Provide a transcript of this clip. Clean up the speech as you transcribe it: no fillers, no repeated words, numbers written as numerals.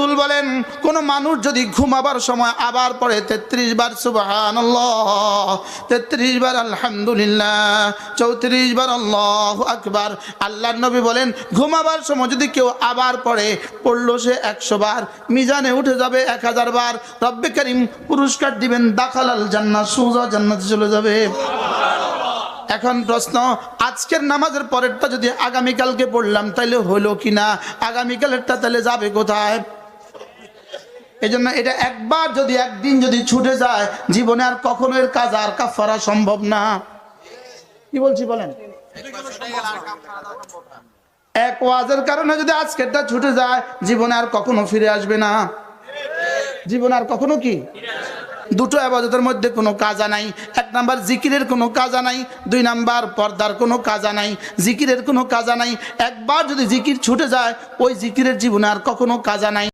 রাসূল বলেন কোন মানুষ যদি ঘুমাবার সময় আবার পড়ে 33 বার সুবহানাল্লাহ, 33 বার আলহামদুলিল্লাহ, 34 বার আল্লাহু আকবার, আল্লাহর নবী বলেন ঘুমাবার সময় যদি কেউ আবার পড়লো সে 100 বার, মিজানে উঠে যাবে 1000 বার, রব্বে কারীম পুরস্কার দিবেন, দাখালাল জান্নাহ, সোজা জান্নাতে চলে যাবে। এখন প্রশ্ন, আজকের নামাজের পরেরটা যদি আগামীকালকে পড়লাম তাহলে হলো কিনা? আগামীকালেরটা তাহলে যাবে কোথায়? এই জন্য এটা একবার যদি একদিন যদি ছুটে যায় জীবনে আর কখনো এর কাজ আর কাফারা সম্ভব না। কি বলছি বলেন? এক ওয়াজের কারণে যদি আজকেরটা ছুটে যায় জীবনে আর কখনো ফিরে আসবে না। জীবনে আর কখনো কি? দুটো ইবাদতের মধ্যে কোনো কাজা নাই। 1 নাম্বার জিকিরের কোনো কাজা নাই, 2 নাম্বার পর্দার কোনো কাজা নাই, জিকিরের কোনো কাজা নাই। একবার যদি জিকির ছুটে যায় ওই জিকিরের জীবনে আর কখনো কাজা নাই।